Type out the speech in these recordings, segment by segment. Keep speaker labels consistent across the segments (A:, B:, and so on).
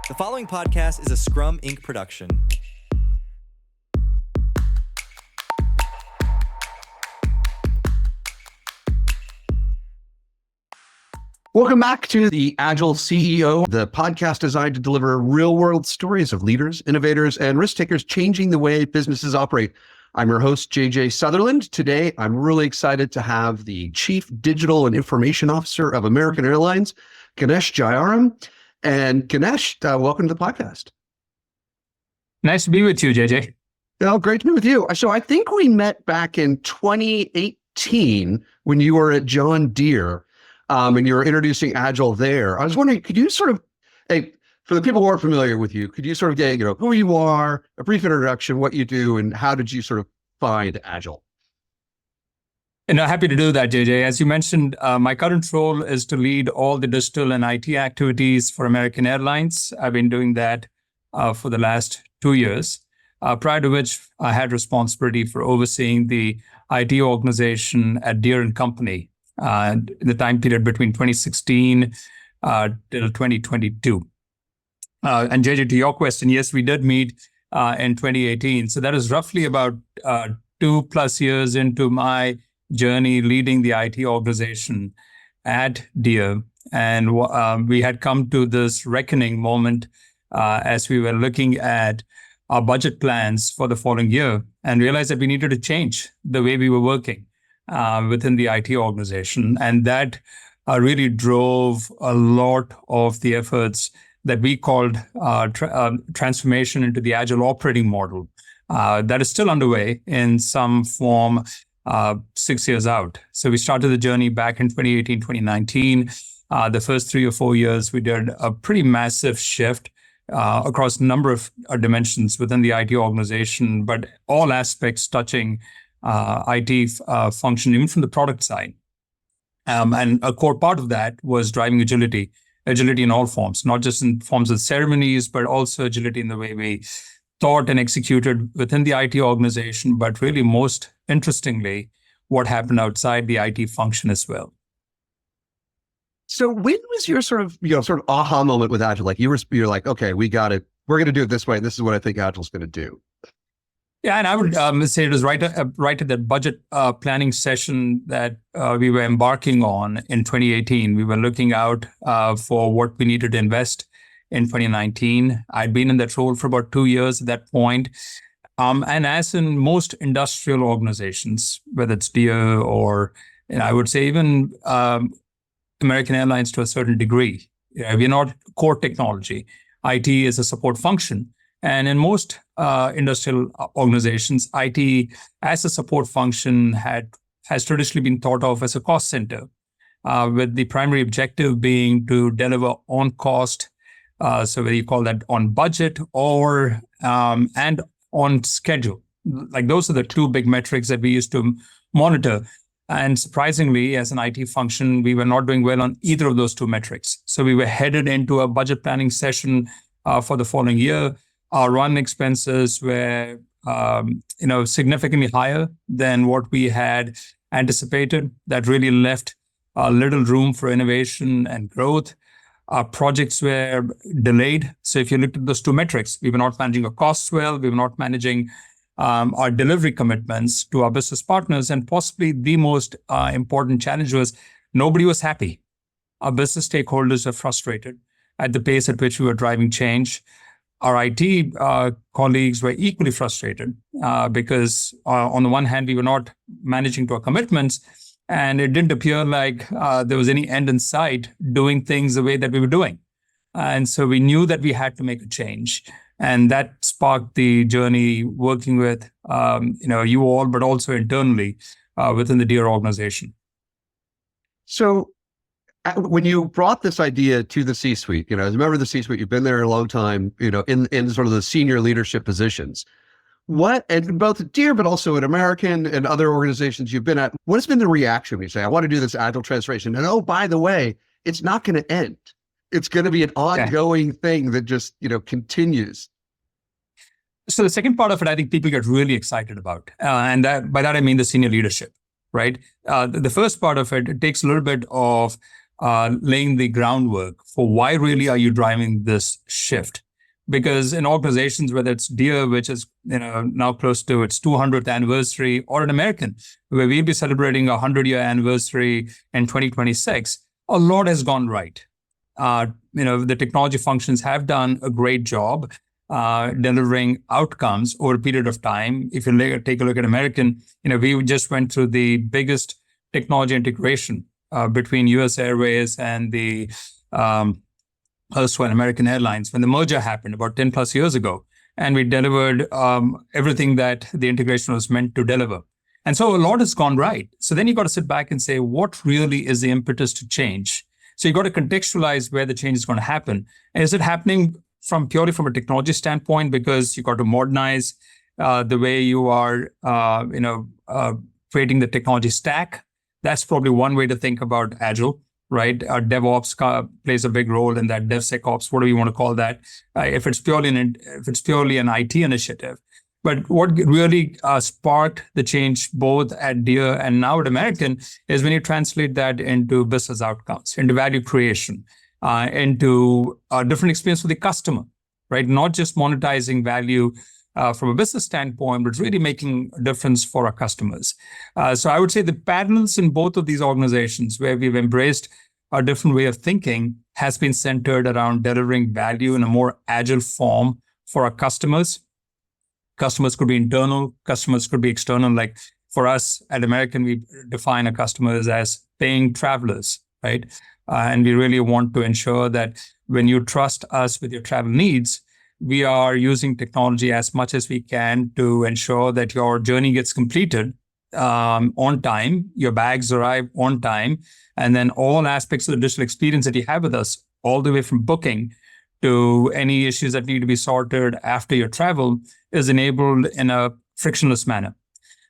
A: The following podcast is a Scrum Inc. production.
B: Welcome back to the Agile CEO, the podcast designed to deliver real-world stories of leaders, innovators, and risk-takers changing the way businesses operate. I'm your host, JJ Sutherland. Today, I'm really excited to have the Chief Digital and Information Officer of American Airlines, Ganesh Jayaram. And Ganesh, welcome to the podcast.
C: Nice to be with you, JJ.
B: Oh, great to be with you. So I think we met back in 2018 when you were at John Deere. And you were introducing Agile there. I was wondering, could you sort of, for the people who aren't familiar with you, could you sort of get, who you are, a brief introduction, what you do, and how did you sort of find Agile?
C: And happy to do that, JJ. As you mentioned, my current role is to lead all the digital and IT activities for American Airlines. I've been doing that for the last 2 years, prior to which I had responsibility for overseeing the IT organization at Deere and Company. The time period between 2016 till 2022. And JJ, to your question, yes, we did meet in 2018. So that is roughly about 2+ years into my journey leading the IT organization at Deere. And we had come to this reckoning moment as we were looking at our budget plans for the following year and realized that we needed to change the way we were working within the IT organization. And that really drove a lot of the efforts that we called transformation into the Agile operating model. That is still underway in some form 6 years out. So we started the journey back in 2018, 2019. The first 3 or 4 years, we did a pretty massive shift across a number of dimensions within the IT organization, but all aspects touching IT function, even from the product side. And a core part of that was driving agility in all forms, not just in forms of ceremonies, but also agility in the way we thought and executed within the IT organization, but really most interestingly, what happened outside the IT function as well.
B: So when was your sort of aha moment with Agile? Like you're like, okay, we got it. We're going to do it this way. This is what I think Agile's going to do.
C: Yeah, and I would say it was right at that budget planning session that we were embarking on in 2018. We were looking out for what we needed to invest in 2019. I'd been in that role for about 2 years at that point. And as in most industrial organizations, whether it's Deere or I would say even American Airlines to a certain degree, we're not core technology. IT is a support function. And in most industrial organizations, IT as a support function has traditionally been thought of as a cost center, with the primary objective being to deliver on cost. So whether you call that on budget or and on schedule, like those are the two big metrics that we used to monitor. And surprisingly, as an IT function, we were not doing well on either of those two metrics. So we were headed into a budget planning session for the following year. Our run expenses were, significantly higher than what we had anticipated. That really left little room for innovation and growth. Our projects were delayed. So if you looked at those two metrics, we were not managing our costs well. We were not managing our delivery commitments to our business partners. And possibly the most important challenge was nobody was happy. Our business stakeholders were frustrated at the pace at which we were driving change. Our IT colleagues were equally frustrated because on the one hand, we were not managing to our commitments, and it didn't appear like there was any end in sight doing things the way that we were doing. And so we knew that we had to make a change. And that sparked the journey working with you all, but also internally within the Deere organization.
B: So when you brought this idea to the C-suite, as a member of the C-suite, you've been there a long time, in sort of the senior leadership positions. And both at Deere, but also at American and other organizations you've been at, what has been the reaction when you say, I want to do this Agile transformation? And oh, by the way, it's not going to end. It's going to be an ongoing thing that just, continues.
C: So the second part of it, I think people get really excited about. And by that, I mean the senior leadership, right? The first part of it takes a little bit of laying the groundwork for why really are you driving this shift. Because in organizations, whether it's Deere, which is now close to its 200th anniversary, or an American, where we'll be celebrating a 100-year anniversary in 2026, a lot has gone right. The technology functions have done a great job delivering outcomes over a period of time. If you take a look at American, we just went through the biggest technology integration between US Airways and the American Airlines when the merger happened about 10 plus years ago. And we delivered everything that the integration was meant to deliver. And so a lot has gone right. So then you got to sit back and say, what really is the impetus to change? So you got to contextualize where the change is going to happen. And is it happening purely from a technology standpoint, because you got to modernize the way you are, creating the technology stack? That's probably one way to think about Agile, right? DevOps plays a big role in that. DevSecOps, whatever you want to call that, if it's purely an IT initiative. But what really sparked the change both at Deere and now at American is when you translate that into business outcomes, into value creation, into a different experience for the customer, right? Not just monetizing value from a business standpoint, but really making a difference for our customers. So I would say the patterns in both of these organizations where we've embraced a different way of thinking has been centered around delivering value in a more agile form for our customers. Customers could be internal, customers could be external. Like for us at American, we define our customers as paying travelers, right? And we really want to ensure that when you trust us with your travel needs, we are using technology as much as we can to ensure that your journey gets completed on time, your bags arrive on time, and then all aspects of the digital experience that you have with us, all the way from booking to any issues that need to be sorted after your travel, is enabled in a frictionless manner.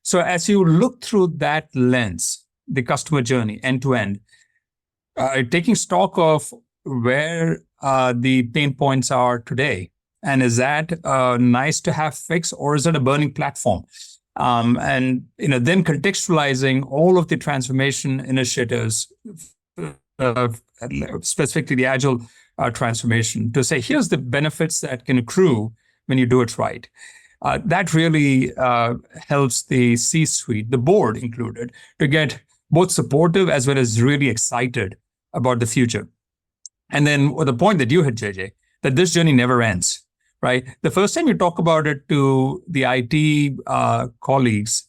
C: So as you look through that lens, the customer journey end to end, taking stock of where the pain points are today, and is that nice to have fix, or is it a burning platform? And then contextualizing all of the transformation initiatives, specifically the Agile transformation, to say, here's the benefits that can accrue when you do it right. That really helps the C-suite, the board included, to get both supportive as well as really excited about the future. And then the point that you hit, JJ, that this journey never ends, right? The first time you talk about it to the IT colleagues,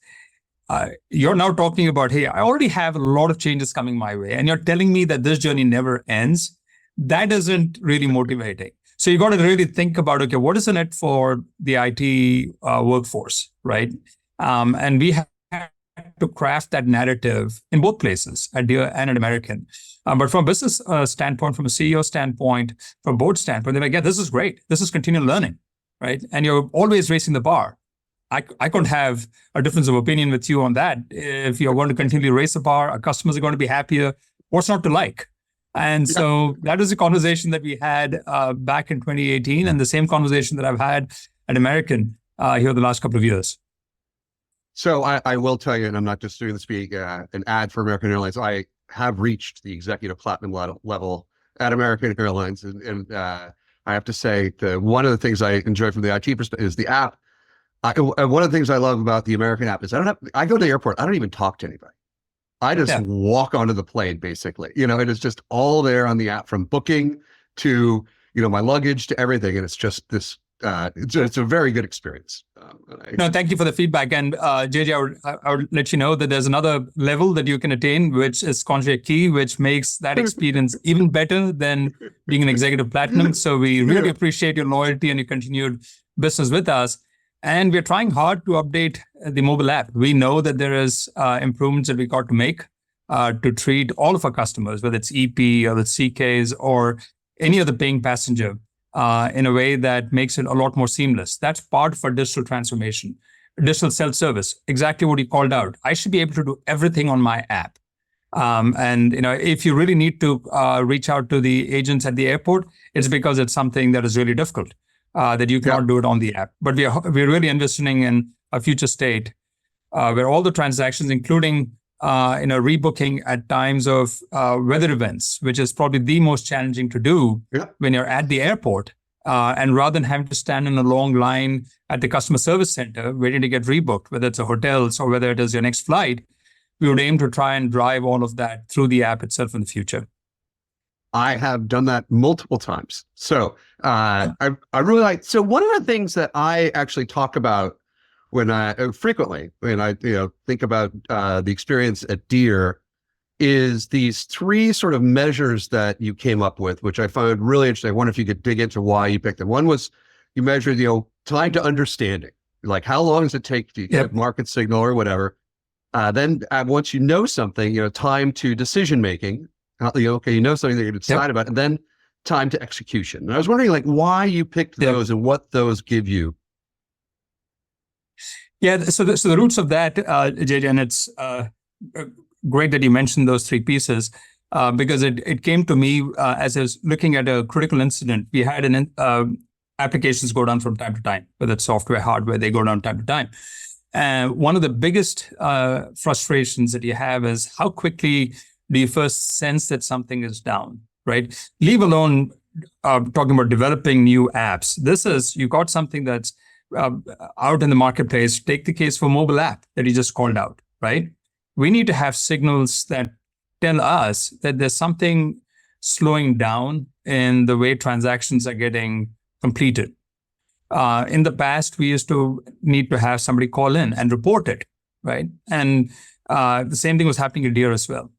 C: you're now talking about, hey, I already have a lot of changes coming my way, and you're telling me that this journey never ends. That isn't really motivating. So you got to really think about, okay, what is in it for the IT workforce, right? And we have to craft that narrative in both places, at Deere and at American. But from a business standpoint, from a CEO standpoint, from a board standpoint, they're like, yeah, this is great. This is continual learning, right? And you're always raising the bar. I couldn't have a difference of opinion with you on that. If you're going to continually raise the bar, our customers are going to be happier. What's not to like? And so that was a conversation that we had back in 2018, and the same conversation that I've had at American here the last couple of years.
B: So I will tell you, and I'm not just doing this to be an ad for American Airlines, I have reached the executive platinum level at American Airlines. And I have to say, one of the things I enjoy from the IT perspective is the app. One of the things I love about the American app is I go to the airport, I don't even talk to anybody. I just walk onto the plane, basically. It is just all there on the app, from booking to, my luggage to everything. And it's just this, it's a very good experience.
C: No, thank you for the feedback. And JJ, I would let you know that there's another level that you can attain, which is Concierge Key, which makes that experience even better than being an executive platinum. So we really appreciate your loyalty and your continued business with us. And we're trying hard to update the mobile app. We know that there is improvements that we got to make to treat all of our customers, whether it's EP or it's CKs or any other paying passenger, in a way that makes it a lot more seamless. That's part of our digital transformation, digital self-service, exactly what you called out. I should be able to do everything on my app. And if you really need to reach out to the agents at the airport, it's because it's something that is really difficult. That you cannot do it on the app. But we're really envisioning in a future state where all the transactions, including rebooking at times of weather events, which is probably the most challenging to do when you're at the airport. And rather than having to stand in a long line at the customer service center waiting to get rebooked, whether it's a hotels or whether it is your next flight, we would aim to try and drive all of that through the app itself in the future.
B: I have done that multiple times. So I really like, so one of the things that I actually talk about when I think about the experience at Deere is these three sort of measures that you came up with, which I found really interesting. I wonder if you could dig into why you picked them. One was you measured, time to understanding, like how long does it take to get market signal or whatever. Then once you know something, time to decision making. You know something that you're going to decide about, and then time to execution. And I was wondering, why you picked those and what those give you.
C: Yeah, so the roots of that, JJ, and it's great that you mentioned those three pieces because it came to me as I was looking at a critical incident. We had applications go down from time to time, whether it's software, hardware, they go down time to time. And one of the biggest frustrations that you have is how quickly do you first sense that something is down, right? Leave alone talking about developing new apps. This is, you got something that's out in the marketplace. Take the case for mobile app that you just called out, right? We need to have signals that tell us that there's something slowing down in the way transactions are getting completed. In the past, we used to need to have somebody call in and report it, right? And the same thing was happening at Deere as well.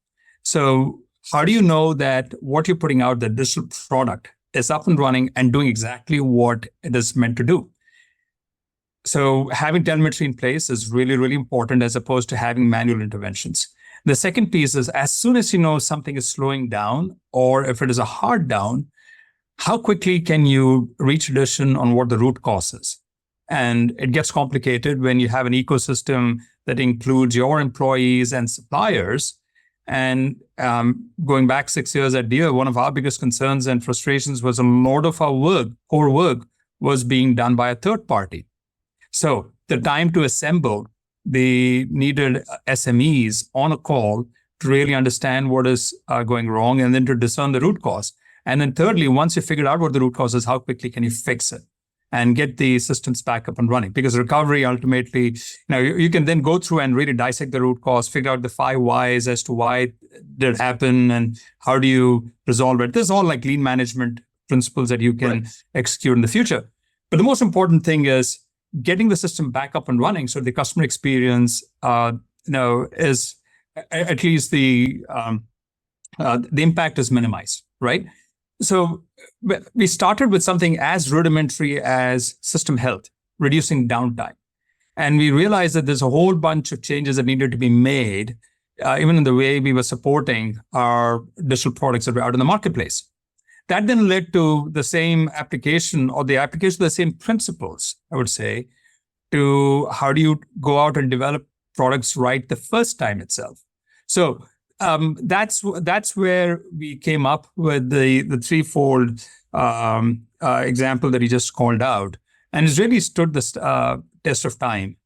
C: So how do you know that what you're putting out, the digital product, is up and running and doing exactly what it is meant to do? So having telemetry in place is really, really important as opposed to having manual interventions. The second piece is as soon as you know something is slowing down, or if it is a hard down, how quickly can you reach a decision on what the root cause is? And it gets complicated when you have an ecosystem that includes your employees and suppliers. And going back 6 years at Deere, one of our biggest concerns and frustrations was a lot of our core work was being done by a third party. So the time to assemble the needed SMEs on a call to really understand what is going wrong and then to discern the root cause. And then thirdly, once you figured out what the root cause is, how quickly can you fix it and get the systems back up and running? Because recovery ultimately, you can then go through and really dissect the root cause, figure out the 5 whys as to why it did happen and how do you resolve it. There's all like lean management principles that you can execute in the future. But the most important thing is getting the system back up and running so the customer experience, is at least the impact is minimized, right? So we started with something as rudimentary as system health, reducing downtime. And we realized that there's a whole bunch of changes that needed to be made, even in the way we were supporting our digital products that were out in the marketplace. That then led to the same application or the application of the same principles, I would say, to how do you go out and develop products right the first time itself. So that's where we came up with the threefold example that he just called out, and it's really stood the test of time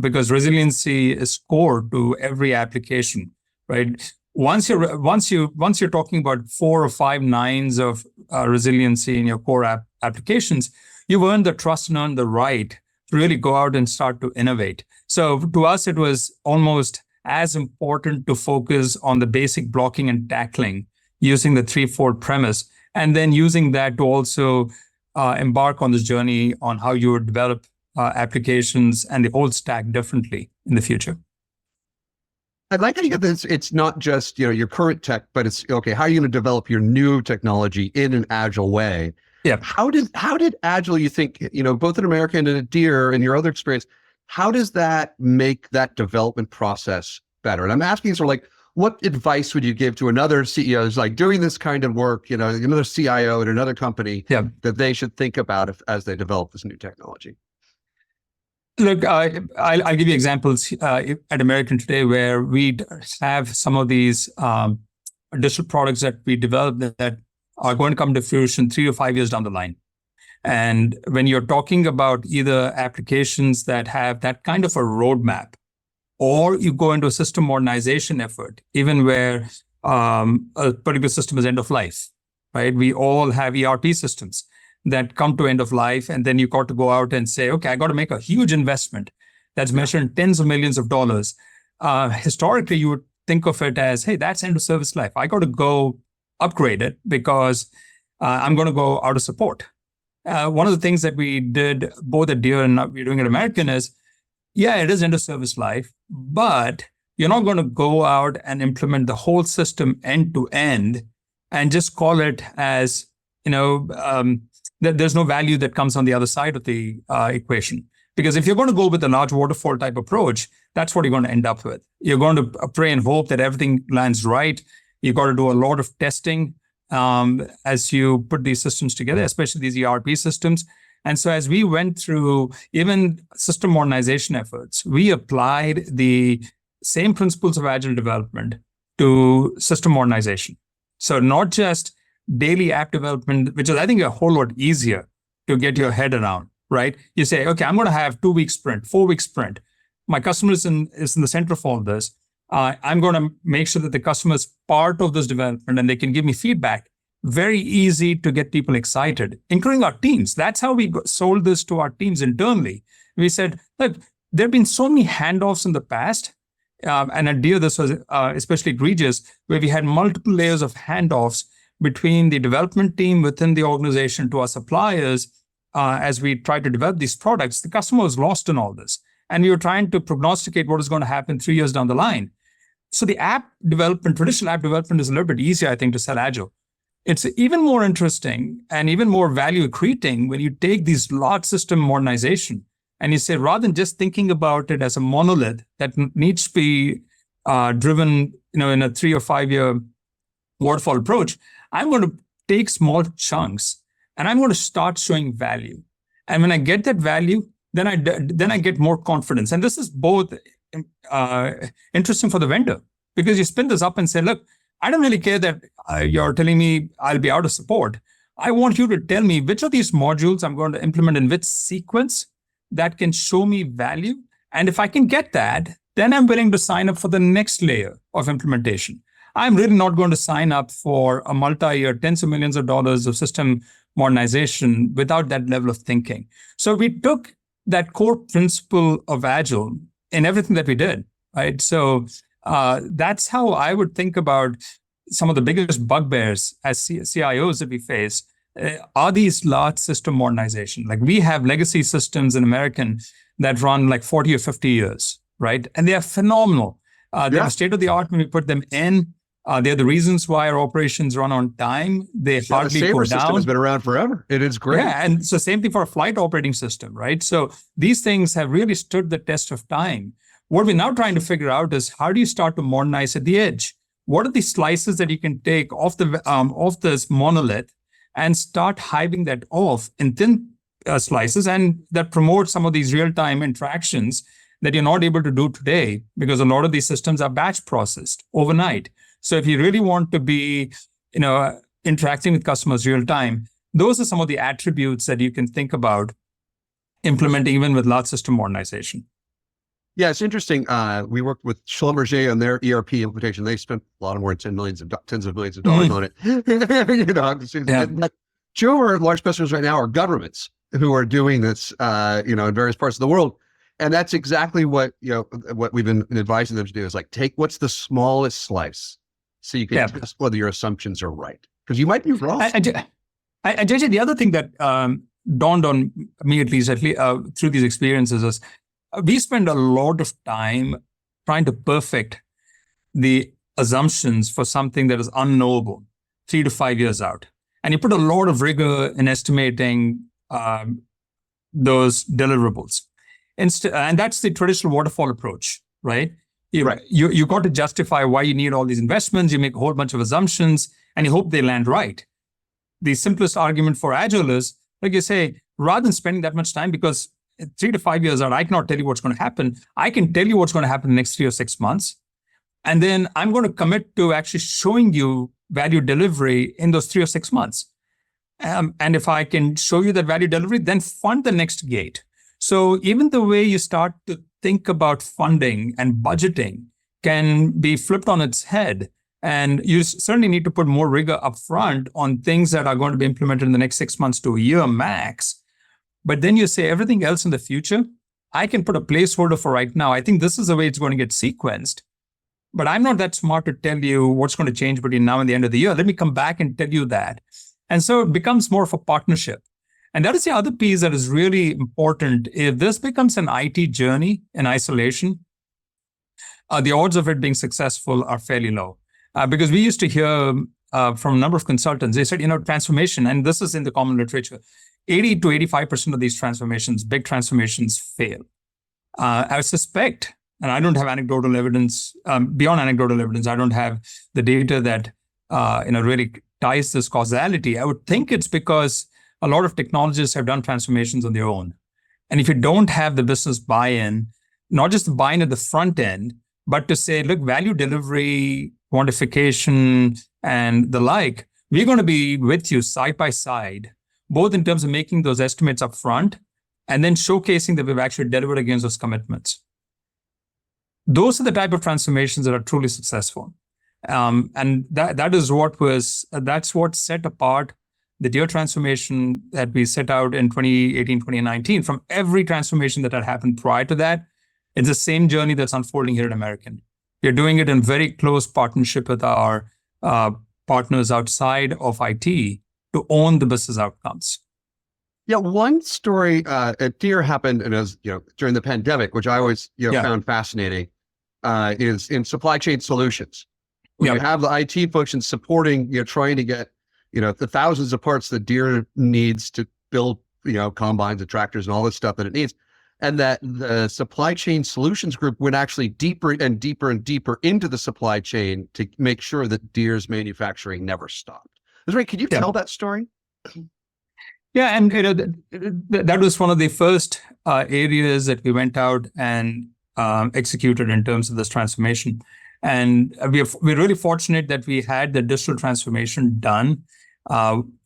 C: because resiliency is core to every application, right? Once you're talking about 4 or 5 nines of resiliency in your core applications, you've earned the trust and earned the right to really go out and start to innovate. So to us, it was almost as important to focus on the basic blocking and tackling using the threefold premise, and then using that to also embark on this journey on how you would develop applications and the whole stack differently in the future.
B: I'd like to get this. It's not just, your current tech, but it's okay. How are you going to develop your new technology in an agile way?
C: Yeah.
B: How did Agile, you think, both at American and at Deere and your other experience, how does that make that development process better? And I'm asking sort of like, what advice would you give to another CEO who's like doing this kind of work, another CIO at another company that they should think about as they develop this new technology?
C: Look, I'll give you examples at American today where we have some of these digital products that we developed that are going to come to fruition 3 or 5 years down the line. And when you're talking about either applications that have that kind of a roadmap, or you go into a system modernization effort, even where a particular system is end of life, right? We all have ERP systems that come to end of life, and then you got to go out and say, okay, I got to make a huge investment that's measured in tens of millions of dollars. Historically, you would think of it as, hey, that's end of service life. I got to go upgrade it because I'm going to go out of support. One of the things that we did both at Deere and we're doing at American is, yeah, it is end of service life, but you're not going to go out and implement the whole system end to end and just call it as, there's no value that comes on the other side of the equation. Because if you're going to go with a large waterfall type approach, that's what you're going to end up with. You're going to pray and hope that everything lands right. You've got to do a lot of testing as you put these systems together, especially these ERP systems. And so as we went through even system modernization efforts, we applied the same principles of Agile development to system modernization. So not just daily app development, which is, I think, a whole lot easier to get your head around, right? You say, okay, I'm going to have 2-week sprint, 4-week sprint. My customer is in the center of all this. I'm going to make sure that the customer is part of this development and they can give me feedback. Very easy to get people excited, including our teams. That's how we sold this to our teams internally. We said, look, there have been so many handoffs in the past. And at Deere, this was especially egregious, where we had multiple layers of handoffs between the development team within the organization to our suppliers as we tried to develop these products. The customer was lost in all this. And we were trying to prognosticate what is going to happen 3 years down the line. So the app development, traditional app development, is a little bit easier, I think, to sell Agile. It's even more interesting and even more value accreting when you take these large system modernization and you say, rather than just thinking about it as a monolith that needs to be driven, in a 3 or 5 year waterfall approach, I'm going to take small chunks and I'm going to start showing value. And when I get that value, then I get more confidence. And this is both interesting for the vendor, because you spin this up and say, look, I don't really care that you're telling me I'll be out of support. I want you to tell me which of these modules I'm going to implement in which sequence that can show me value. And if I can get that, then I'm willing to sign up for the next layer of implementation. I'm really not going to sign up for a multi-year, tens of millions of dollars of system modernization without that level of thinking. So we took that core principle of Agile in everything that we did, right? So that's how I would think about some of the biggest bugbears as CIOs that we face are these large system modernization. Like, we have legacy systems in American that run like 40 or 50 years, right? And they are phenomenal. They're state of the art when we put them in. They're the reasons why our operations run on time. They hardly go down. The system
B: has been around forever. It is great.
C: Yeah, and so same thing for a flight operating system, right? So these things have really stood the test of time. What we're now trying to figure out is, how do you start to modernize at the edge? What are the slices that you can take off this monolith and start hiving that off in thin slices, and that promote some of these real-time interactions that you're not able to do today, because a lot of these systems are batch processed overnight. So if you really want to be, interacting with customers real time, those are some of the attributes that you can think about implementing even with large system modernization.
B: Yeah, it's interesting. We worked with Schlumberger on their ERP implementation. They spent a lot more than tens of millions of dollars on it. But two of our large customers right now are governments who are doing this, in various parts of the world. And that's exactly what we've been advising them to do, is like, take what's the smallest slice so you can test whether your assumptions are right, because you might be wrong.
C: JJ, the other thing that dawned on me, at least through these experiences, is we spend a lot of time trying to perfect the assumptions for something that is unknowable 3 to 5 years out. And you put a lot of rigor in estimating those deliverables. And that's the traditional waterfall approach, right? You got to justify why you need all these investments. You make a whole bunch of assumptions and you hope they land right. The simplest argument for Agile is, like you say, rather than spending that much time, because 3 to 5 years out, I cannot tell you what's going to happen. I can tell you what's going to happen in the next 3 or 6 months. And then I'm going to commit to actually showing you value delivery in those 3 or 6 months. And if I can show you that value delivery, then fund the next gate. So even the way you start to think about funding and budgeting can be flipped on its head. And you certainly need to put more rigor up front on things that are going to be implemented in the next 6 months to a year max. But then you say everything else in the future, I can put a placeholder for right now. I think this is the way it's going to get sequenced. But I'm not that smart to tell you what's going to change between now and the end of the year. Let me come back and tell you that. And so it becomes more of a partnership. And that is the other piece that is really important. If this becomes an IT journey in isolation, the odds of it being successful are fairly low. Because we used to hear from a number of consultants, they said, transformation, and this is in the common literature, 80 to 85% of these transformations, big transformations, fail. I suspect, and I don't have anecdotal evidence, beyond anecdotal evidence, I don't have the data that really ties this causality. I would think it's because a lot of technologists have done transformations on their own. And if you don't have the business buy-in, not just the buy-in at the front end, but to say, look, value delivery, quantification, and the like, we're going to be with you side by side, both in terms of making those estimates up front and then showcasing that we've actually delivered against those commitments. Those are the type of transformations that are truly successful. And that's what set apart the Deere transformation that we set out in 2018, 2019 from every transformation that had happened prior to that. It's the same journey that's unfolding here at American. We're doing it in very close partnership with our partners outside of IT to own the business outcomes.
B: Yeah, one story at Deere happened, and as during the pandemic, which I always found fascinating, is in supply chain solutions. You have the IT functions supporting, trying to get the thousands of parts that Deere needs to build, combines and tractors and all this stuff that it needs. And that the supply chain solutions group went actually deeper and deeper and deeper into the supply chain to make sure that Deere's manufacturing never stopped. That's right. Can you tell that story?
C: Yeah, and that was one of the first areas that we went out and executed in terms of this transformation. And we're really fortunate that we had the digital transformation done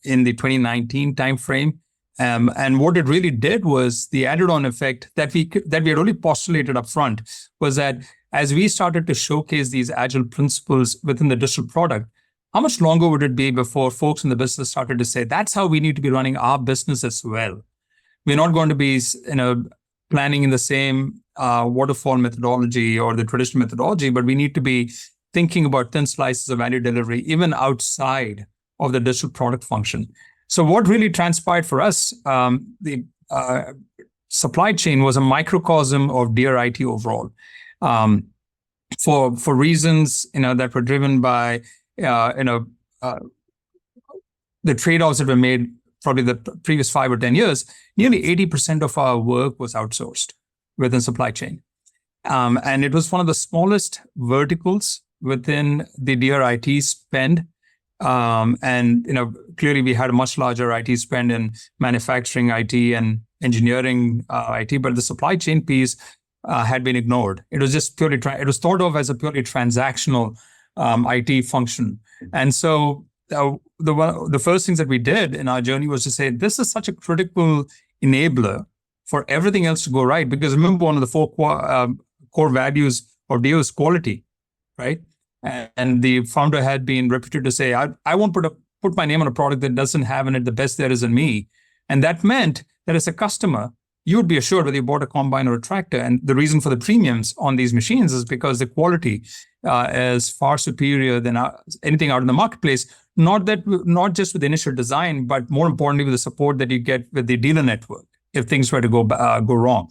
C: in the 2019 timeframe. And what it really did was the added-on effect that we had really postulated up front was that as we started to showcase these agile principles within the digital product, how much longer would it be before folks in the business started to say, that's how we need to be running our business as well? We're not going to be planning in the same waterfall methodology or the traditional methodology, but we need to be thinking about thin slices of value delivery, even outside of the digital product function. So what really transpired for us, the supply chain was a microcosm of Deere IT overall, for reasons that were driven by the trade-offs that were made probably the previous 5 or 10 years. Nearly 80% of our work was outsourced within supply chain, and it was one of the smallest verticals within the Deere IT spend. And clearly we had a much larger IT spend in manufacturing IT and engineering IT, but the supply chain piece had been ignored. It was just purely it was thought of as a purely transactional IT function. And so the first things that we did in our journey was to say, this is such a critical enabler for everything else to go right. Because remember, one of the 4 core values of Deere is quality, right? And the founder had been reputed to say, I won't put my name on a product that doesn't have in it the best there is in me. And that meant that as a customer, you would be assured whether you bought a combine or a tractor. And the reason for the premiums on these machines is because the quality is far superior than anything out in the marketplace. Not just with the initial design, but more importantly with the support that you get with the dealer network if things were to go wrong.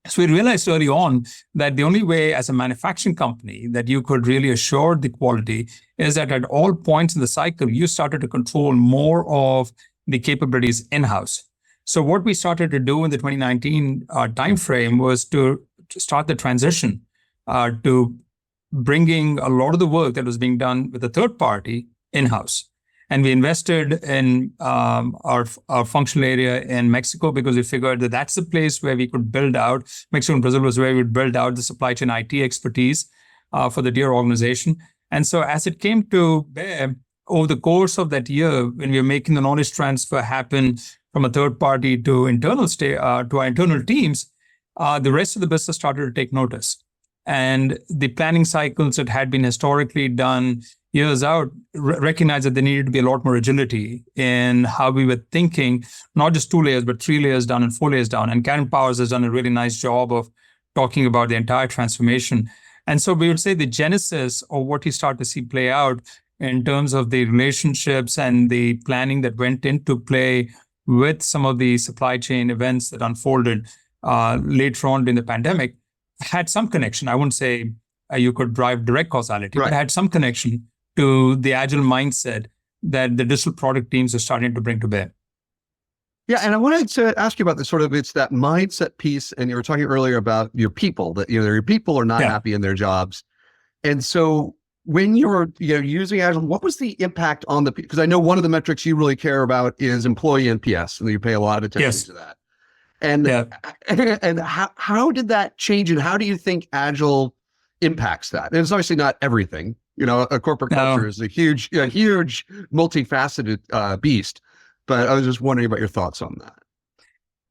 C: So we realized early on that the only way as a manufacturing company that you could really assure the quality is that at all points in the cycle, you started to control more of the capabilities in-house. So what we started to do in the 2019 timeframe was to start the transition to bringing a lot of the work that was being done with a third party in-house. And we invested in our functional area in Mexico because we figured that that's the place where we could build out. Mexico and Brazil was where we would build out the supply chain IT expertise for the Deere organization. And so as it came to bear over the course of that year, when we were making the knowledge transfer happen from a third party to to our internal teams, the rest of the business started to take notice. And the planning cycles that had been historically done years out recognized that there needed to be a lot more agility in how we were thinking, not just 2 layers, but 3 layers down and 4 layers down. And Karen Powers has done a really nice job of talking about the entire transformation. And so we would say the genesis of what you start to see play out in terms of the relationships and the planning that went into play with some of the supply chain events that unfolded later on during the pandemic had some connection. I wouldn't say you could drive direct causality,
B: Right.
C: but had some connection to the agile mindset that the digital product teams are starting to bring to bear.
B: Yeah, and I wanted to ask you about this it's that mindset piece, and you were talking earlier about your people, that your people are not happy in their jobs. And so when you're using Agile, what was the impact on because I know one of the metrics you really care about is employee NPS, and you pay a lot of attention to that. And and how did that change, and how do you think Agile impacts that? And it's obviously not everything. A corporate culture is a huge, multifaceted beast. But I was just wondering about your thoughts on that.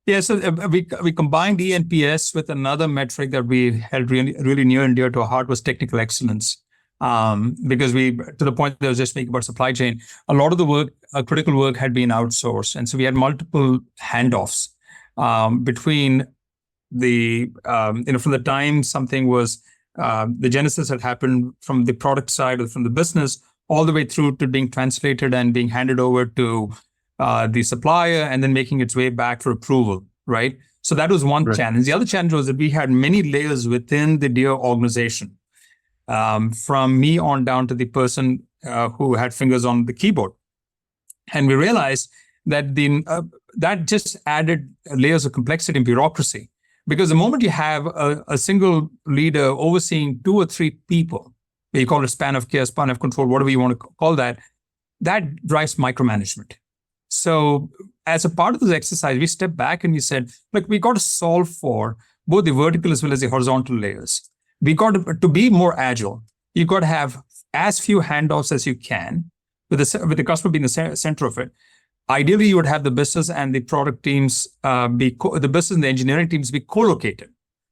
C: Yeah, so we combined ENPS with another metric that we held really near and dear to our heart was technical excellence. Because to the point that I was just making about supply chain, a lot of the work, critical work had been outsourced. And so we had multiple handoffs between from the time something was, the genesis had happened from the product side or from the business, all the way through to being translated and being handed over to the supplier and then making its way back for approval, right? So that was one challenge. The other challenge was that we had many layers within the Deere organization, from me on down to the person who had fingers on the keyboard. And we realized that that just added layers of complexity and bureaucracy. Because the moment you have a single leader overseeing 2 or 3 people, you call it span of care, span of control, whatever you want to call that, that drives micromanagement. So as a part of this exercise, we stepped back and we said, look, we got to solve for both the vertical as well as the horizontal layers. We got to be more agile. You got to have as few handoffs as you can, with the customer being the center of it. Ideally, you would have the business and the product teams the business and the engineering teams be co-located,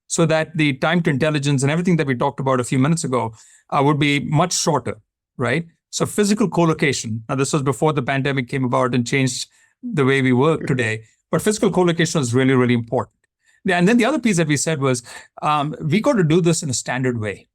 C: so that the time to intelligence and everything that we talked about a few minutes ago would be much shorter, right? So physical co-location. Now, this was before the pandemic came about and changed the way we work today, but physical co-location was really, really important. And then the other piece that we said was, we got to do this in a standard way,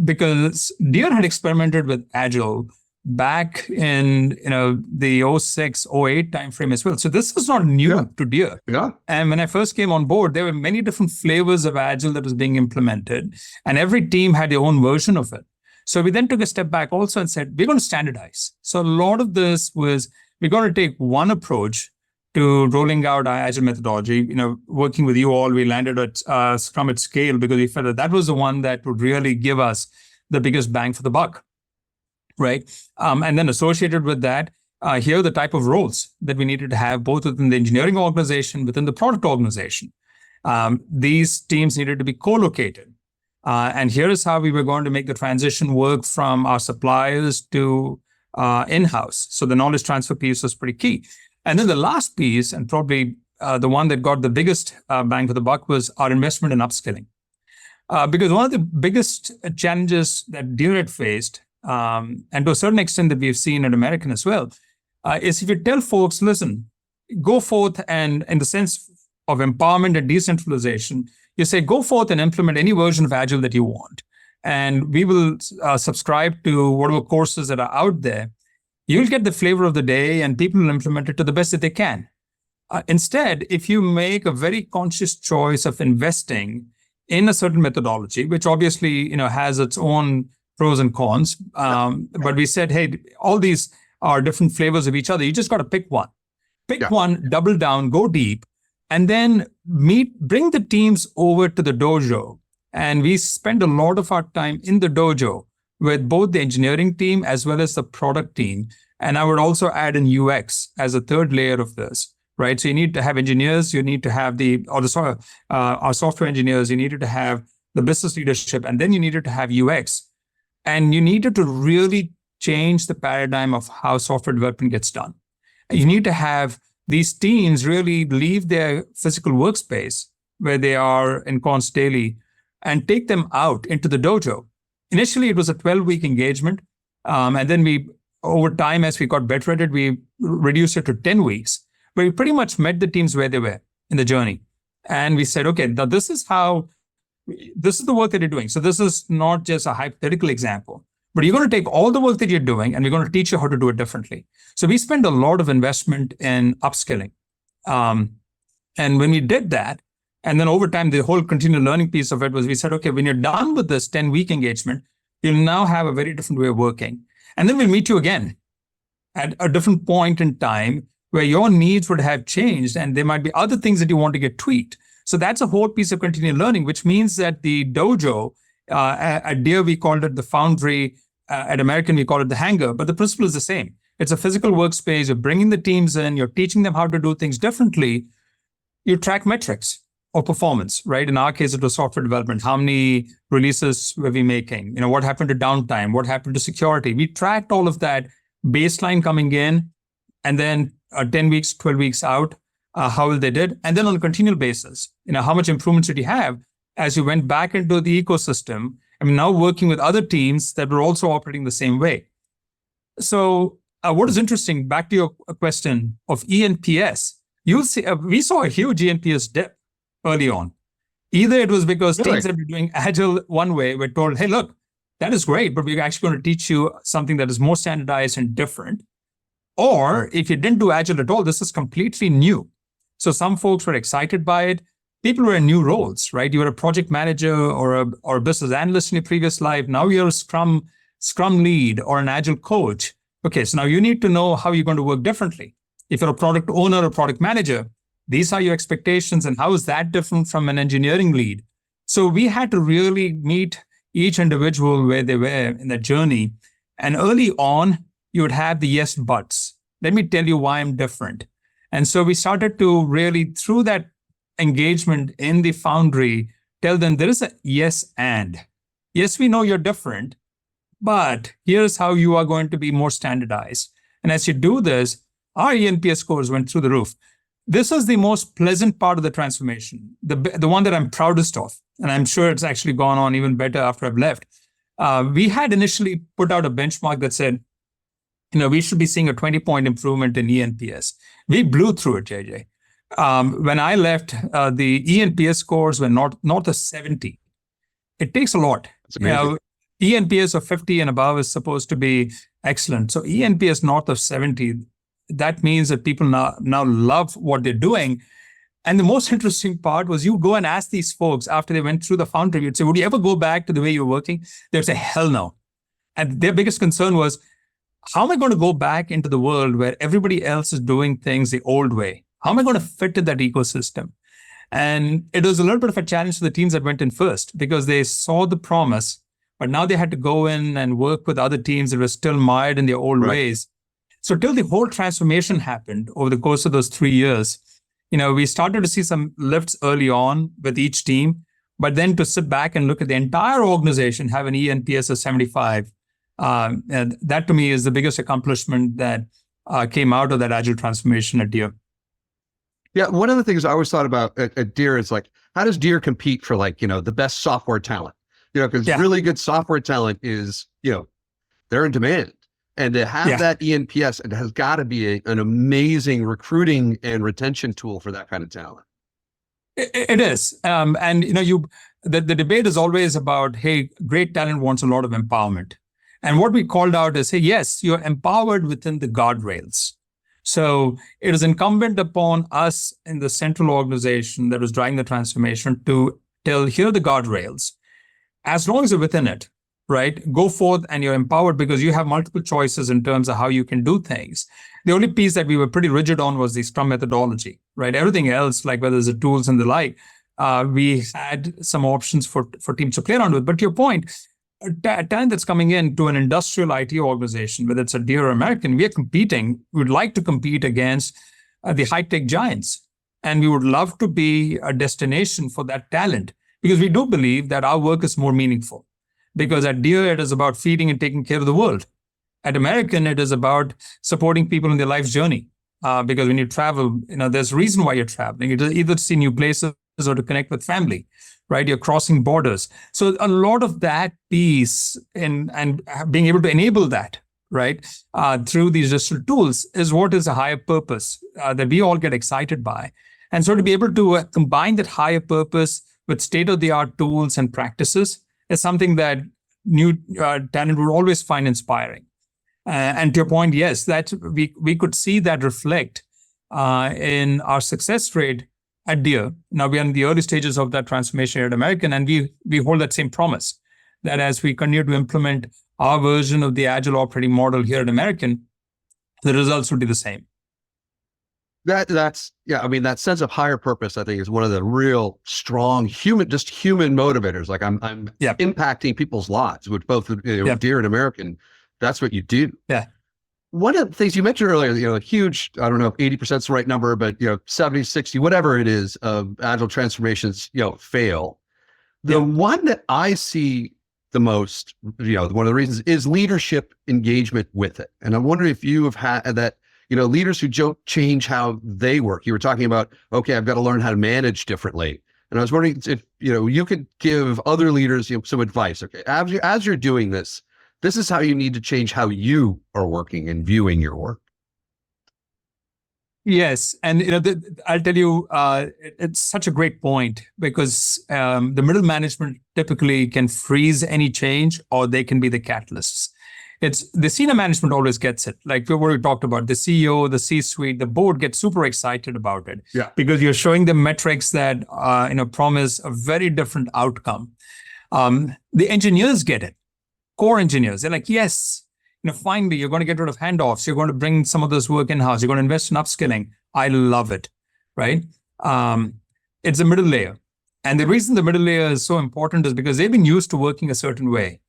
C: because Deere had experimented with Agile back in the 06, 08 timeframe as well. So this was not new to Deere.
B: Yeah.
C: And when I first came on board, there were many different flavors of Agile that was being implemented, and every team had their own version of it. So we then took a step back also and said, we're going to standardize. So a lot of this was, we're going to take one approach to rolling out our Agile methodology. Working with you all, we landed at Scrum at scale because we felt that was the one that would really give us the biggest bang for the buck, right? And then associated with that, here are the type of roles that we needed to have both within the engineering organization, within the product organization. These teams needed to be co-located. And here is how we were going to make the transition work from our suppliers to in-house. So the knowledge transfer piece was pretty key. And then the last piece, and probably the one that got the biggest bang for the buck, was our investment in upskilling. Because one of the biggest challenges that Deere had faced, and to a certain extent that we've seen at American as well, is if you tell folks, listen, go forth and in the sense of empowerment and decentralization, you say, go forth and implement any version of Agile that you want. And we will subscribe to whatever courses that are out there. You'll get the flavor of the day and people will implement it to the best that they can. Instead, if you make a very conscious choice of investing in a certain methodology, which obviously has its own pros and cons, but we said, hey, all these are different flavors of each other. You just got to pick one. Pick one, double down, go deep, and then bring the teams over to the dojo. And we spend a lot of our time in the dojo with both the engineering team as well as the product team. And I would also add in UX as a third layer of this, right? So you need to have engineers, you need to have our software engineers, you needed to have the business leadership, and then you needed to have UX. And you needed to really change the paradigm of how software development gets done. You need to have these teams really leave their physical workspace where they are ensconced daily and take them out into the dojo. Initially, it was a 12-week engagement. And then over time, as we got better at it, we reduced it to 10 weeks, where we pretty much met the teams where they were in the journey. And we said, okay, now this is the work that you're doing. So this is not just a hypothetical example, but you're going to take all the work that you're doing and we're going to teach you how to do it differently. So we spend a lot of investment in upskilling. And when we did that, and then over time, the whole continual learning piece of it was we said, okay, when you're done with this 10-week engagement, you'll now have a very different way of working. And then we'll meet you again at a different point in time where your needs would have changed and there might be other things that you want to get tweaked. So that's a whole piece of continual learning, which means that the dojo, at Deere, we called it the foundry. At American, we call it the hangar, but the principle is the same. It's a physical workspace. You're bringing the teams in, you're teaching them how to do things differently. You track metrics or performance, right? In our case, it was software development. How many releases were we making? What happened to downtime? What happened to security? We tracked all of that baseline coming in, and then 10 weeks, 12 weeks out, how well they did. And then on a continual basis, how much improvements did you have as you went back into the ecosystem? Now working with other teams that were also operating the same way. So what is interesting, back to your question of ENPS, you'll see we saw a huge ENPS dip early on. Either it was because teams that were doing Agile one way were told, hey, look, that is great, but we're actually going to teach you something that is more standardized and different. Or if you didn't do Agile at all, this is completely new. So some folks were excited by it. People were in new roles, right? You were a project manager or a business analyst in your previous life. Now you're a Scrum lead or an Agile coach. Okay, so now you need to know how you're going to work differently. If you're a product owner or product manager, these are your expectations, and how is that different from an engineering lead? So we had to really meet each individual where they were in the journey. And early on, you would have the yes buts. Let me tell you why I'm different. And so we started to really, through that engagement in the foundry, tell them there is a yes and. Yes, we know you're different, but here's how you are going to be more standardized. And as you do this, our ENPS scores went through the roof. This was the most pleasant part of the transformation, the one that I'm proudest of. And I'm sure it's actually gone on even better after I've left. We had initially put out a benchmark that said, we should be seeing a 20-point improvement in ENPS. We blew through it, JJ. When I left, the ENPS scores were north of 70. It takes a lot. ENPS of 50 and above is supposed to be excellent. So ENPS north of 70, that means that people now love what they're doing. And the most interesting part was you go and ask these folks after they went through the foundry, you'd say, would you ever go back to the way you're working? They'd say, hell no. And their biggest concern was, how am I going to go back into the world where everybody else is doing things the old way? How am I going to fit in that ecosystem? And it was a little bit of a challenge to the teams that went in first because they saw the promise, but now they had to go in and work with other teams that were still mired in their old ways. So till the whole transformation happened over the course of those 3 years, we started to see some lifts early on with each team, but then to sit back and look at the entire organization, have an ENPS of 75, and that to me is the biggest accomplishment that came out of that Agile transformation at Deere.
B: Yeah, one of the things I always thought about at Deere is like, how does Deere compete for the best software talent? Because really good software talent is, they're in demand. And to have that ENPS, it has got to be an amazing recruiting and retention tool for that kind of talent.
C: It is. And, the debate is always about, hey, great talent wants a lot of empowerment. And what we called out is, hey, yes, you're empowered within the guardrails. So it is incumbent upon us in the central organization that was driving the transformation to tell, here are the guardrails. As long as you're within it, right? Go forth and you're empowered because you have multiple choices in terms of how you can do things. The only piece that we were pretty rigid on was the Scrum methodology, right? Everything else, like whether it's the tools and the like, we had some options for teams to play around with. But to your point, a talent that's coming in to an industrial IT organization, whether it's a Deere or American, we are competing. We would like to compete against the high-tech giants. And we would love to be a destination for that talent because we do believe that our work is more meaningful. Because at Deere, it is about feeding and taking care of the world. At American, it is about supporting people in their life's journey. because when you travel, there's a reason why you're traveling. It's either to see new places or to connect with family, right? You're crossing borders. So a lot of that piece and being able to enable that, right, through these digital tools is what is a higher purpose that we all get excited by. And so to be able to combine that higher purpose with state-of-the-art tools and practices is something that new talent would always find inspiring. And to your point, yes, that we could see that reflect in our success rate at Deere. Now we are in the early stages of that transformation here at American, and we hold that same promise that as we continue to implement our version of the Agile operating model here at American, the results would be the same.
B: That's I mean, that sense of higher purpose, I think, is one of the real strong human motivators. Like I'm impacting people's lives, with both Deere and American. That's what you do.
C: Yeah.
B: One of the things you mentioned earlier, a huge, I don't know if 80% is the right number, but 70, 60, whatever it is, of agile transformations, fail. The one that I see the most, one of the reasons is leadership engagement with it. And I'm wondering if you have had that, leaders who don't change how they work. You were talking about, okay, I've got to learn how to manage differently. And I was wondering if, you could give other leaders some advice. Okay, as you're doing this, this is how you need to change how you are working and viewing your work.
C: Yes, and I'll tell you, it's such a great point, because the middle management typically can freeze any change, or they can be the catalysts. It's the senior management always gets it. Like what we talked about, the CEO, the C-suite, the board gets super excited about it, because you're showing them metrics that promise a very different outcome. The engineers get it. Core engineers, they're like, yes, finally, you're going to get rid of handoffs. You're going to bring some of this work in-house. You're going to invest in upskilling. I love it, right? It's a middle layer. And the reason the middle layer is so important is because they've been used to working a certain way.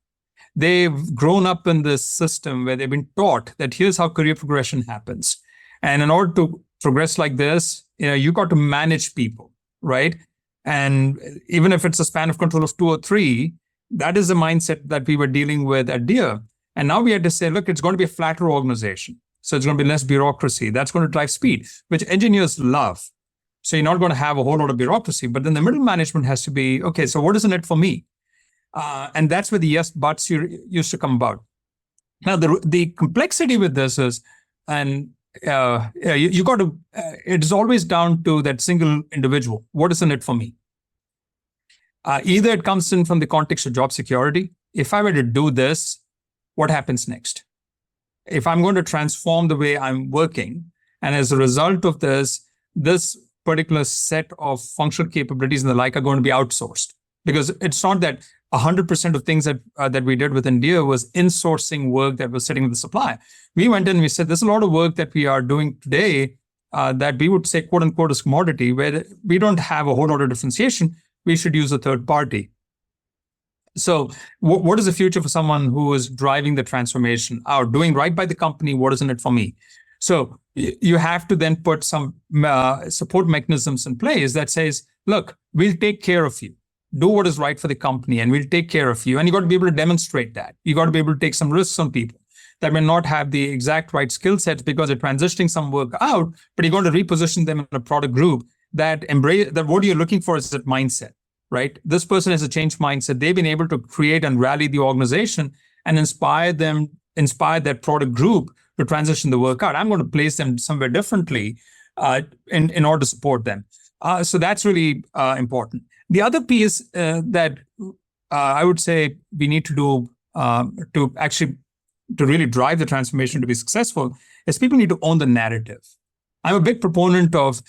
C: They've grown up in this system where they've been taught that here's how career progression happens. And in order to progress like this, you got to manage people, right? And even if it's a span of control of 2 or 3, that is the mindset that we were dealing with at Deere. And now we had to say, look, it's going to be a flatter organization. So it's going to be less bureaucracy. That's going to drive speed, which engineers love. So you're not going to have a whole lot of bureaucracy. But then the middle management has to be, okay, so what is in it for me? And that's where the yes buts used to come about. Now, the complexity with this is, and you got to, it's always down to that single individual. What is in it for me? Either it comes in from the context of job security. If I were to do this, what happens next? If I'm going to transform the way I'm working, and as a result of this particular set of functional capabilities and the like are going to be outsourced. Because it's not that 100% of things that we did within Deere was insourcing work that was sitting with the supplier. We went in and we said, there's a lot of work that we are doing today that we would say, quote unquote, is commodity, where we don't have a whole lot of differentiation. We should use a third party. So what is the future for someone who is driving the transformation out, doing right by the company? What is in it for me? So you have to then put some support mechanisms in place that says, look, we'll take care of you. Do what is right for the company, and we'll take care of you. And you got to be able to demonstrate that. You got to be able to take some risks on people that may not have the exact right skill sets because they're transitioning some work out, but you're going to reposition them in a product group that embrace that what you're looking for is that mindset, right? This person has a change mindset. They've been able to create and rally the organization and inspire that product group to transition the work out. I'm going to place them somewhere differently in order to support them. So that's really important. The other piece that I would say we need to do to really drive the transformation to be successful is people need to own the narrative. I'm a big proponent of,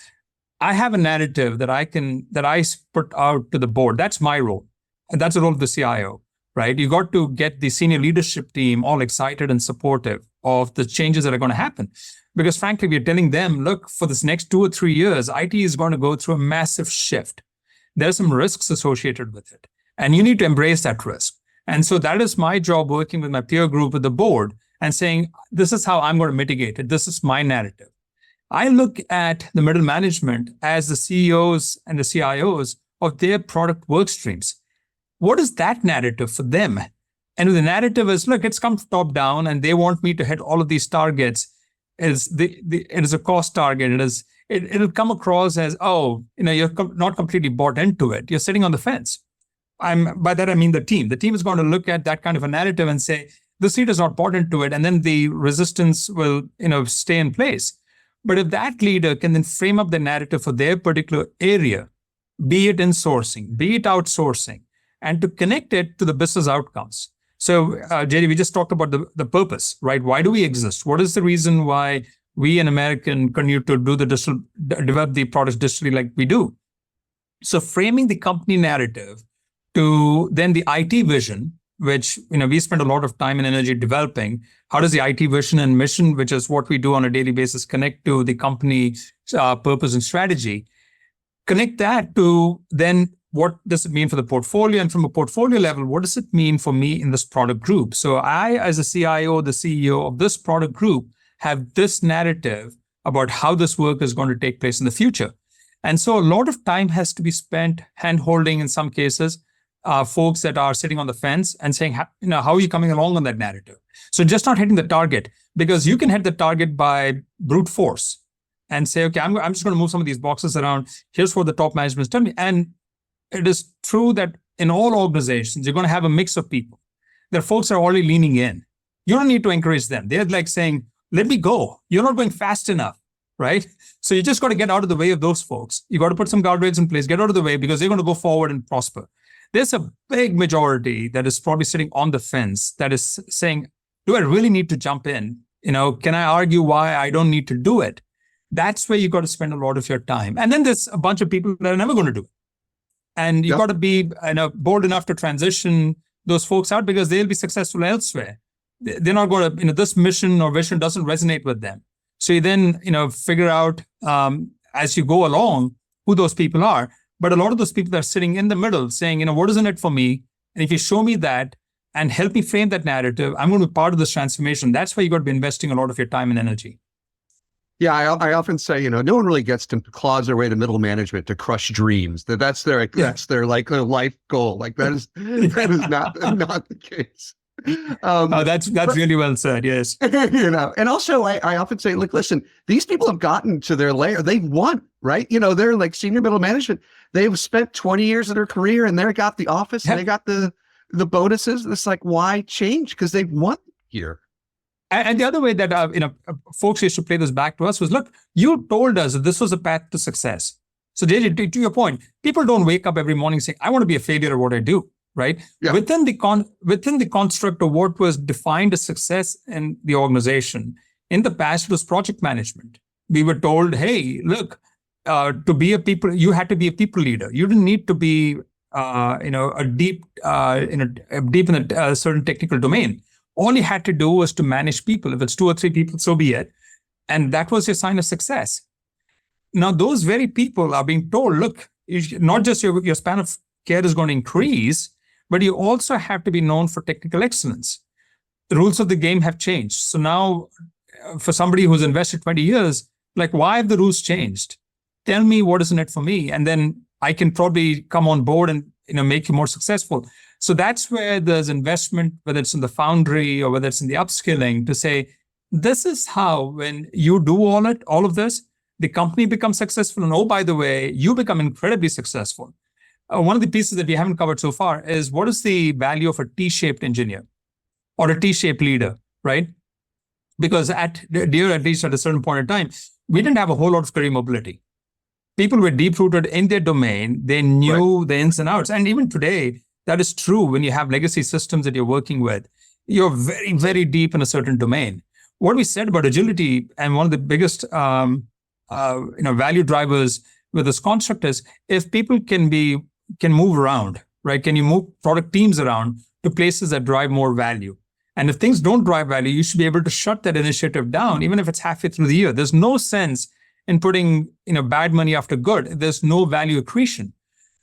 C: I have a narrative that I put out to the board. That's my role. And that's the role of the CIO, right? You got to get the senior leadership team all excited and supportive of the changes that are going to happen. Because frankly, we're telling them, look, for this next 2 or 3 years, IT is going to go through a massive shift. There's some risks associated with it. And you need to embrace that risk. And so that is my job, working with my peer group with the board and saying, this is how I'm going to mitigate it. This is my narrative. I look at the middle management as the CEOs and the CIOs of their product work streams. What is that narrative for them? And the narrative is, look, it's come top down and they want me to hit all of these targets. it is a cost target. It'll come across as, oh, you're not completely bought into it. You're sitting on the fence. By that I mean the team. The team is going to look at that kind of a narrative and say, the leader is not bought into it, and then the resistance will, stay in place. But if that leader can then frame up the narrative for their particular area, be it insourcing, be it outsourcing, and to connect it to the business outcomes. So, Jerry, we just talked about the purpose, right? Why do we exist? What is the reason why we in American continue to develop the products digitally like we do? So framing the company narrative to then the IT vision, which we spend a lot of time and energy developing. How does the IT vision and mission, which is what we do on a daily basis, connect to the company purpose and strategy? Connect that to then what does it mean for the portfolio? And from a portfolio level, what does it mean for me in this product group? So I, as a CIO, the CEO of this product group, have this narrative about how this work is going to take place in the future. And so a lot of time has to be spent hand-holding in some cases, folks that are sitting on the fence and saying, how are you coming along on that narrative? So just not hitting the target, because you can hit the target by brute force and say, okay, I'm just going to move some of these boxes around. Here's what the top management is telling me. And it is true that in all organizations, you're going to have a mix of people. There are folks that are already leaning in. You don't need to encourage them. They're like saying, let me go. You're not going fast enough, right? So you just got to get out of the way of those folks. You got to put some guardrails in place, get out of the way, because they're going to go forward and prosper. There's a big majority that is probably sitting on the fence that is saying, do I really need to jump in? Can I argue why I don't need to do it? That's where you got to spend a lot of your time. And then there's a bunch of people that are never going to do it. And you got to be bold enough to transition those folks out, because they'll be successful elsewhere. They're not going to, this mission or vision doesn't resonate with them. So you then, figure out as you go along who those people are. But a lot of those people are sitting in the middle saying, what is in it for me? And if you show me that and help me frame that narrative, I'm going to be part of this transformation. That's where you got to be investing a lot of your time and energy.
B: Yeah, I often say, no one really gets to claws their way to middle management to crush dreams. That's their like their life goal. Like that is not the case.
C: That's really well said. Yes.
B: And also I often say, look, listen, these people have gotten to their layer. They've won, right? They're like senior middle management. They've spent 20 years of their career and they got the office and they got the bonuses. It's like, why change? Because they've won here.
C: And the other way that folks used to play this back to us was, look, you told us that this was a path to success. So to your point, people don't wake up every morning saying, I want to be a failure at what I do, right? Yeah. Within the construct of what was defined as success in the organization, in the past it was project management. We were told, hey, look, to be you had to be a people leader. You didn't need to be, deep in a certain technical domain. All you had to do was to manage people. If it's 2 or 3 people, so be it. And that was your sign of success. Now, those very people are being told, look, not just your span of care is going to increase, but you also have to be known for technical excellence. The rules of the game have changed. So now, for somebody who's invested 20 years, like, why have the rules changed? Tell me what is in it for me. And then I can probably come on board and make you more successful. So that's where there's investment, whether it's in the foundry or whether it's in the upskilling, to say, this is how, when you do all of this, the company becomes successful. And oh, by the way, you become incredibly successful. One of the pieces that we haven't covered so far is, what is the value of a T-shaped engineer or a T-shaped leader, right? Because at Deere, at least at a certain point in time, we didn't have a whole lot of career mobility. People were deep-rooted in their domain. They knew the ins and outs. And even today, that is true when you have legacy systems that you're working with. You're very, very deep in a certain domain. What we said about agility, and one of the biggest value drivers with this construct is, if people can move around, right? Can you move product teams around to places that drive more value? And if things don't drive value, you should be able to shut that initiative down, even if it's halfway through the year. There's no sense in putting bad money after good. There's no value accretion.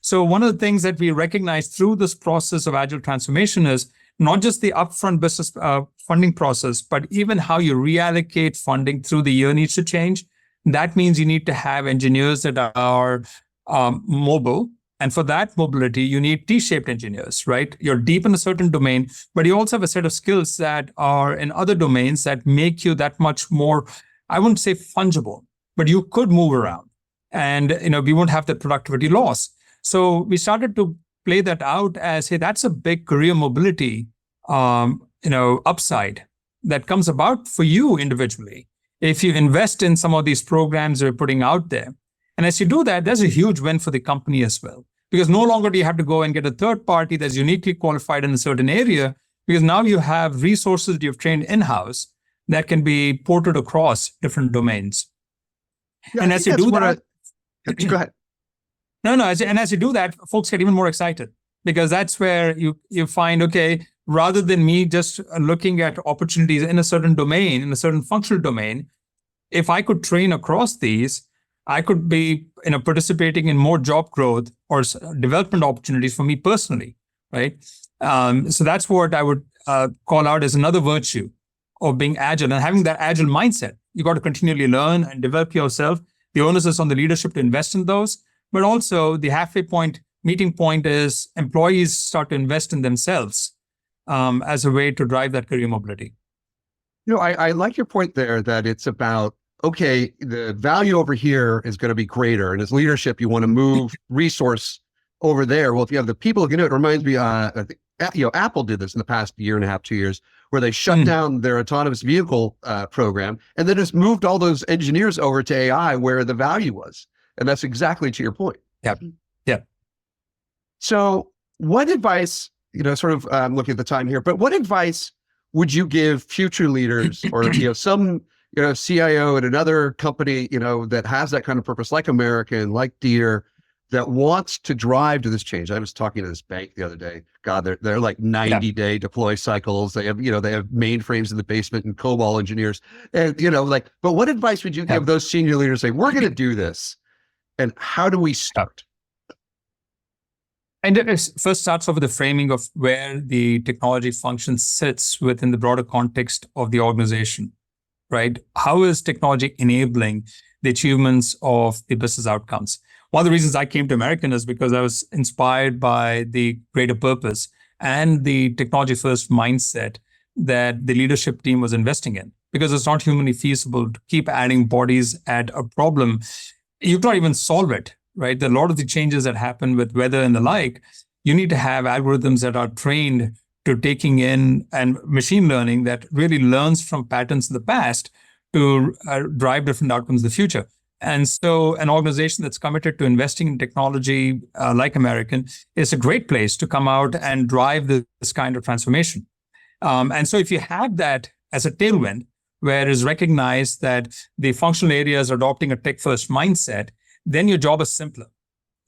C: So one of the things that we recognize through this process of agile transformation is not just the upfront business funding process, but even how you reallocate funding through the year needs to change. That means you need to have engineers that are mobile. And for that mobility, you need T-shaped engineers, right? You're deep in a certain domain, but you also have a set of skills that are in other domains that make you that much more I wouldn't say fungible, but you could move around, and we won't have the productivity loss. So we started to play that out as, hey, that's a big career mobility, upside that comes about for you individually if you invest in some of these programs we're putting out there. And as you do that, there's a huge win for the company as well, because no longer do you have to go and get a third party that's uniquely qualified in a certain area, because now you have resources that you've trained in-house that can be ported across different domains.
B: Yeah,
C: and as you do that,
B: go ahead.
C: As you do that, folks get even more excited, because that's where you find, okay, rather than me just looking at opportunities in a certain domain, in a certain functional domain, if I could train across these, I could be participating in more job growth or development opportunities for me personally, right? So that's what I would call out as another virtue of being agile and having that agile mindset. You got to continually learn and develop yourself. The onus is on the leadership to invest in those, but also the halfway point, meeting point is employees start to invest in themselves as a way to drive that career mobility.
B: I like your point there that it's about, okay, the value over here is going to be greater. And as leadership, you want to move resource over there. Well, if you have the people who can do it, reminds me, I think, Apple did this in the past year and a half, 2 years, where they shut down their autonomous vehicle program and then just moved all those engineers over to AI where the value was. And that's exactly to your point.
C: Yep.
B: So what advice, I'm looking at the time here, but what advice would you give future leaders or, some CIO at another company, that has that kind of purpose, like American, like Deere, that wants to drive to this change? I was talking to this bank the other day. God, they're like 90-day deploy cycles. They have, they have mainframes in the basement and COBOL engineers. And, but what advice would you give those senior leaders? Say, we're going to do this. And how do we start?
C: And it first starts off with the framing of where the technology function sits within the broader context of the organization. Right? How is technology enabling the achievements of the business outcomes? One of the reasons I came to American is because I was inspired by the greater purpose and the technology first mindset that the leadership team was investing in, because it's not humanly feasible to keep adding bodies at a problem. You can't even solve it, right? A lot of the changes that happen with weather and the like, you need to have algorithms that are trained to taking in and machine learning that really learns from patterns in the past to drive different outcomes in the future. And so an organization that's committed to investing in technology like American is a great place to come out and drive this kind of transformation. And so if you have that as a tailwind, where it's recognized that the functional areas are adopting a tech-first mindset, then your job is simpler.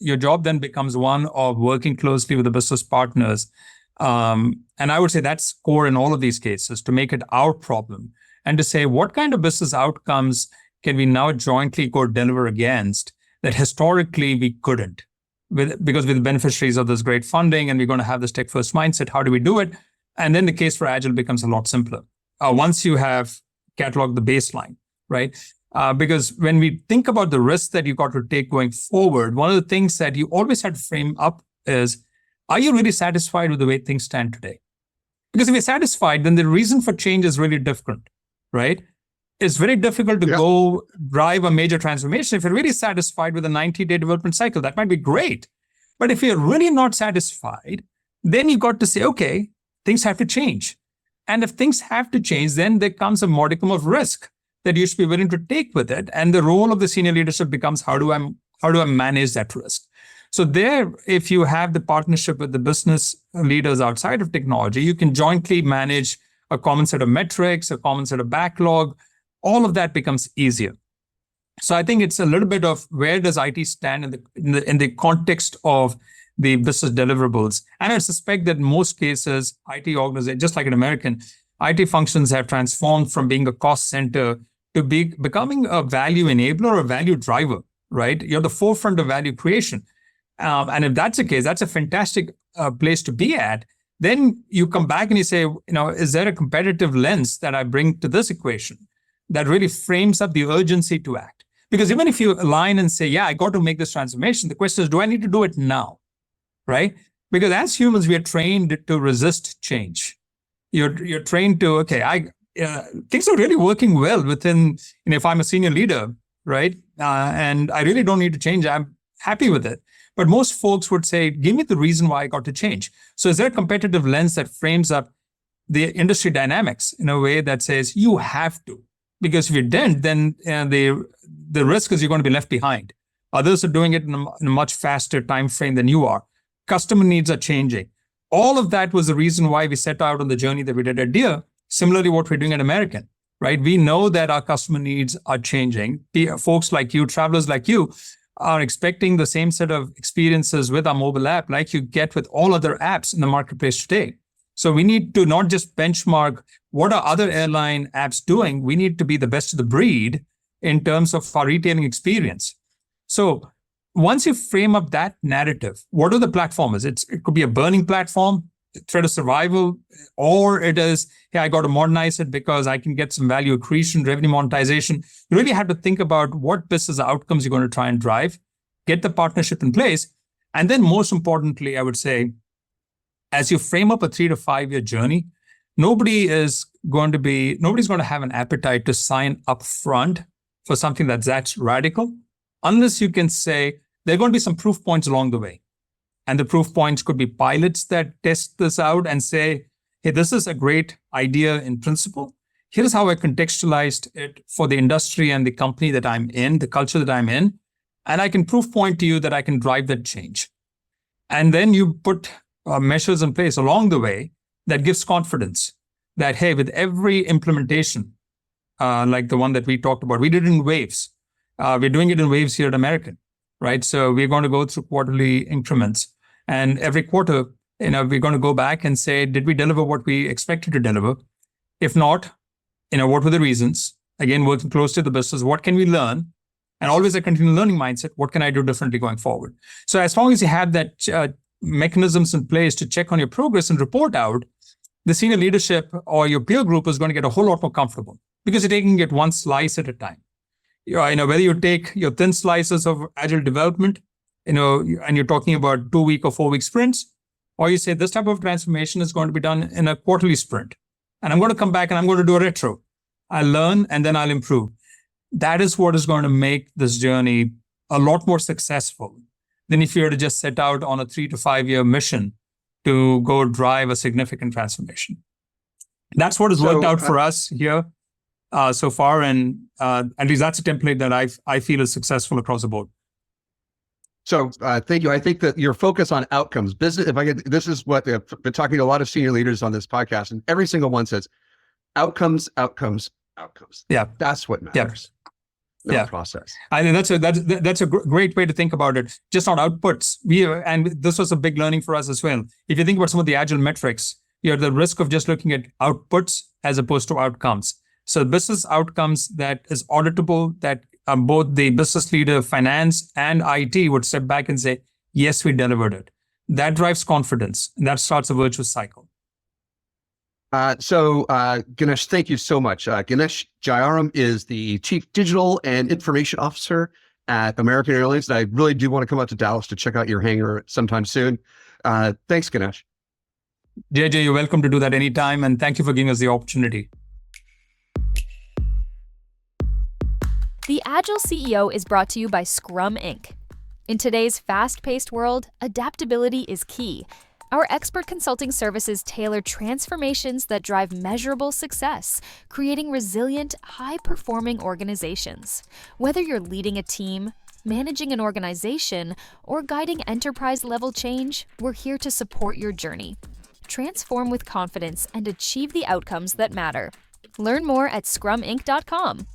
C: Your job then becomes one of working closely with the business partners. And I would say that's core in all of these cases, to make it our problem and to say, what kind of business outcomes can we now jointly go deliver against that historically we couldn't? Because we're the beneficiaries of this great funding and we're going to have this tech first mindset, how do we do it? And then the case for Agile becomes a lot simpler once you have cataloged the baseline, right? Because when we think about the risks that you got to take going forward, one of the things that you always had to frame up is, are you really satisfied with the way things stand today? Because if you're satisfied, then the reason for change is really different, right? It's very difficult to go drive a major transformation. If you're really satisfied with a 90-day development cycle, that might be great. But if you're really not satisfied, then you got to say, okay, things have to change. And if things have to change, then there comes a modicum of risk that you should be willing to take with it. And the role of the senior leadership becomes, how do I manage that risk? So there, if you have the partnership with the business leaders outside of technology, you can jointly manage a common set of metrics, a common set of backlog. All of that becomes easier. So I think it's a little bit of where does IT stand in the context of the business deliverables. And I suspect that in most cases, IT organizations, just like in American, IT functions have transformed from being a cost center to becoming a value enabler or a value driver, right? You're the forefront of value creation. And if that's the case, that's a fantastic place to be at. Then you come back and you say, is there a competitive lens that I bring to this equation that really frames up the urgency to act? Because even if you align and say, I got to make this transformation, the question is, do I need to do it now? Right? Because as humans, we are trained to resist change. You're trained to, things are really working well within, if I'm a senior leader, right? And I really don't need to change. I'm happy with it. But most folks would say, give me the reason why I got to change. So is there a competitive lens that frames up the industry dynamics in a way that says you have to? Because if you didn't, then the risk is you're going to be left behind. Others are doing it in a much faster time frame than you are. Customer needs are changing. All of that was the reason why we set out on the journey that we did at Deere. Similarly, what we're doing at American, right? We know that our customer needs are changing. Folks like you, travelers like you, are expecting the same set of experiences with our mobile app like you get with all other apps in the marketplace today. So we need to not just benchmark what are other airline apps doing. We need to be the best of the breed in terms of our retailing experience. So once you frame up that narrative, what are the platforms? It could be a burning platform, threat of survival, or it is, hey, I got to modernize it because I can get some value accretion, revenue monetization. You really have to think about what business outcomes you're going to try and drive, get the partnership in place. And then most importantly, I would say, as you frame up a 3 to 5 year journey, nobody's going to have an appetite to sign up front for something that's radical, unless you can say there are going to be some proof points along the way. And the proof points could be pilots that test this out and say, hey, this is a great idea in principle. Here's how I contextualized it for the industry and the company that I'm in, the culture that I'm in. And I can proof point to you that I can drive that change. And then you put measures in place along the way that gives confidence that, hey, with every implementation, like the one that we talked about, we did it in waves. We're doing it in waves here at American, right? So we're going to go through quarterly increments. And every quarter, we're going to go back and say, did we deliver what we expected to deliver? If not, what were the reasons? Again, working close to the business, what can we learn? And always a continual learning mindset. What can I do differently going forward? So as long as you have that mechanisms in place to check on your progress and report out, the senior leadership or your peer group is going to get a whole lot more comfortable because you're taking it one slice at a time. Whether you take your thin slices of agile development, and you're talking about 2 week or 4 week sprints, or you say this type of transformation is going to be done in a quarterly sprint. And I'm going to come back and I'm going to do a retro. I'll learn and then I'll improve. That is what is going to make this journey a lot more successful than if you were to just set out on a 3 to 5 year mission to go drive a significant transformation. That's what has worked out for us here so far. And at least that's a template that I feel is successful across the board.
B: So thank you. I think that your focus on outcomes, business, this is what I've been talking to a lot of senior leaders on this podcast, and every single one says outcomes, outcomes, outcomes.
C: Yeah.
B: That's what matters.
C: Yeah.
B: Process.
C: I think that's a great way to think about it. Just not outputs. And this was a big learning for us as well. If you think about some of the agile metrics, you have the risk of just looking at outputs as opposed to outcomes. So business outcomes that is auditable, that both the business leader, finance, and IT would step back and say, yes, we delivered it. That drives confidence, and that starts a virtuous cycle.
B: Ganesh, thank you so much. Ganesh Jayaram is the Chief Digital and Information Officer at American Airlines. And I really do want to come out to Dallas to check out your hangar sometime soon. Thanks, Ganesh.
C: JJ, you're welcome to do that anytime. And thank you for giving us the opportunity.
D: The Agile CEO is brought to you by Scrum Inc. In today's fast-paced world, adaptability is key. Our expert consulting services tailor transformations that drive measurable success, creating resilient, high-performing organizations. Whether you're leading a team, managing an organization, or guiding enterprise-level change, we're here to support your journey. Transform with confidence and achieve the outcomes that matter. Learn more at scruminc.com.